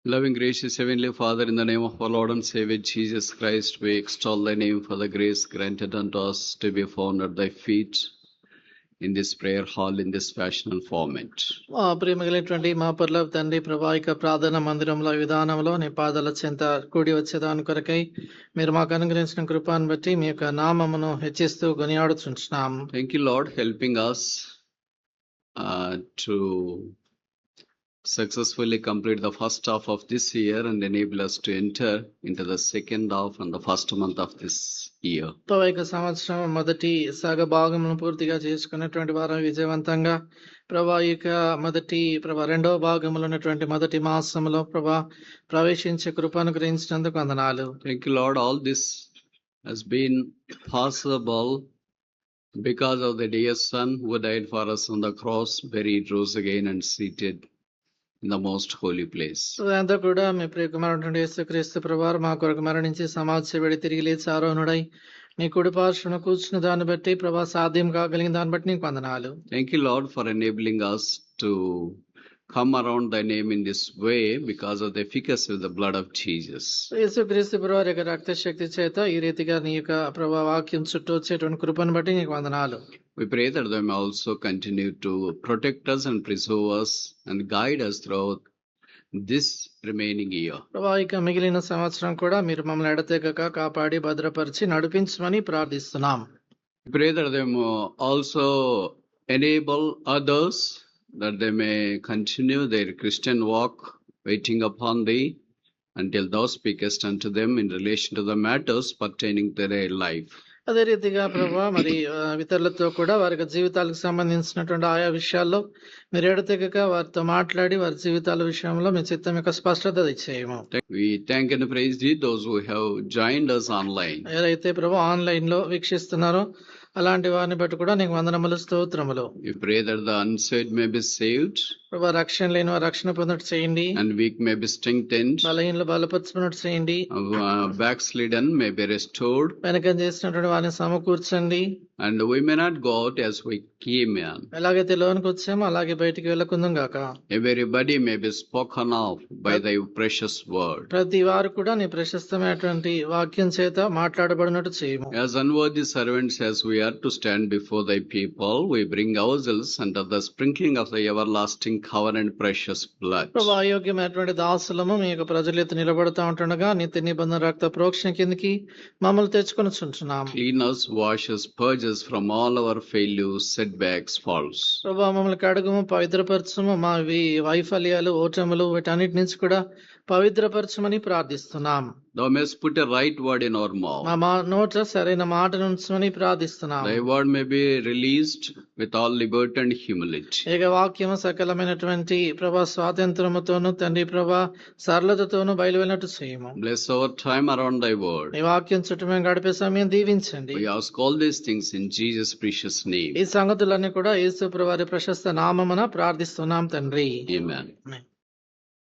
Loving, gracious Heavenly Father, in the name of our Lord and Savior Jesus Christ, we extol thy name for the grace granted unto us to be found at thy feet in this prayer hall in this fashion and format. ప్రియమైనటువంటి మా పరలోక తండ్రి ప్రభా ఇక ప్రార్థన మందిరంలో విధానంలో నీ పాదాల చెంత కూడి వచ్చేదాని కొరకై మీరు మాకు అనుగ్రహించిన కృపాను బట్టి మీ యొక్క నామమును హెచ్చిస్తూ కొనియాడుచుంటున్నాము. Thank you, Lord, helping us to successfully complete the first half of this year and enable us to enter into the second half and the first month of this year. ఇక సంవత్సరం మొదటి సగ భాగమును పూర్తిగా చేసుకున్నటువంటి వారం విజయవంతంగా ప్రభా ఇక మొదటి రెండవ భాగంలో ఉన్నటువంటి మొదటి మాసంలో ప్రవేశించే కృపను గ్రహించినందుకు వందనాలు. Thank you, Lord. All this has been possible because of the dear Son who died for us on the cross, buried, rose again, and seated in the most holy place. అంతా కూడా మీ ప్రియ కుమారుడు యేసుక్రీస్తు ప్రభువారు మా కొరకు మరణించి సమాజ సేవడి తిరిగి లేచి ఆరోహణుడై నీ కుడి పార్శ్వన కూర్చున్న దాన్ని బట్టి ప్రభా సాధ్యం కాగలిగిన దాన్ని బట్టి నీకు వందనాలు. Thank you, Lord, for enabling us to come around thy name in this way because of the efficacy of the blood of Jesus. యేసుక్రీస్తు ప్రభువారి యొక్క రక్త శక్తి చేత ఈ రీతిగా నీ యొక్క ప్రభా వాక్యం చుట్టూ వచ్చేటువంటి కృపను బట్టి నీకు వందనాలు. We pray that they may also continue to protect us and preserve us and guide us throughout this remaining year. ప్రభా ఇక మిగిలిన సంవత్సరం కూడా మీరు మమ్మల్ని ఎడతెగక కాపాడి భద్రపరిచి నడిపించమని ప్రార్థిస్తున్నాం. We pray that they may also enable others that they may continue their Christian walk waiting upon thee until thou speakest unto them in relation to the matters pertaining to their life. అదే రీతిగా ప్రభా మరి ఇతరులతో కూడా వారి జీవితాలకు సంబంధించినటువంటి ఆయా విషయాల్లో మీరు ఎడతెగక వారితో మాట్లాడి వారి జీవితాల విషయంలో మీ చిత్తం యొక్క స్పష్టత ఇచ్చేయము. We thank and praise thee those who have joined us online. ఎవరైతే ప్రభా ఆన్లైన్ లో వీక్షిస్తున్నారో అలాంటి వారిని బట్టి కూడా నీకు వందనములు స్తోత్రములు. We pray that the unsaved may be saved. ప్రభా రక్షణ లేని వారు రక్షణ పొందట్టు చేయండి. And weak may be strengthened. బలహీనలు బలపరచుకున్నట్టు చేయండి. Backslidden may be restored. వెనకం చేసినటువంటి వారిని సమకూర్చండి. And we may not go out as we came in. ఎలాగైతే లోనికి వచ్చామో అలాగే బయటికి వెళ్ళకుందాం గాక. Everybody may be spoken of by thy precious word. ప్రతి వారు కూడా నీ ప్రశస్తమైనటువంటి వాక్యం చేత మాట్లాడబడినట్టు చేయము. As unworthy servants as we are to stand before thy people, we bring ourselves under the sprinkling of the everlasting covenant precious blood. ప్రభా అయోగ్యమైనటువంటి దాసులము మీ యొక్క ప్రజల ఎత్తు నిలబడతా ఉంటుండగా నిత్య నిబంధన రక్త ప్రోక్షణ కిందకి మమ్మల్ని తెచ్చుకొని చుంటున్నాము. Clean us, wash us, purge us from all our failures, setbacks, faults. ప్రభా మమ్మల్ని కడుగుము, పవిత్రపరచుము, మా వైఫల్యాలు ఓటములు వీటన్నిటి నుంచి కూడా పవిత్రపరచమని ప్రార్థిస్తున్నాం. Thou mayst put a right word in our mouth. మా నోట సరైన మాట ఉంచమని ప్రార్థిస్తున్నాం. Thy word may be released with all liberty and humility. ఏక వాక్యము సకలమైనటువంటి ప్రభా స్వాతంత్రముతోను తండ్రి ప్రభా సరళతతోను బయలువెళ్ళినట్టు చేయము. Bless our time around thy word. ఈ వాక్యం చుట్టూ మేము గడిపే సమయం దీవించండి. We ask all these things in Jesus' precious name. ఈ సంగతులన్నీ కూడా యేసు ప్రభువారి ప్రశస్త నామమున ప్రార్థిస్తున్నాం తండ్రి. Amen.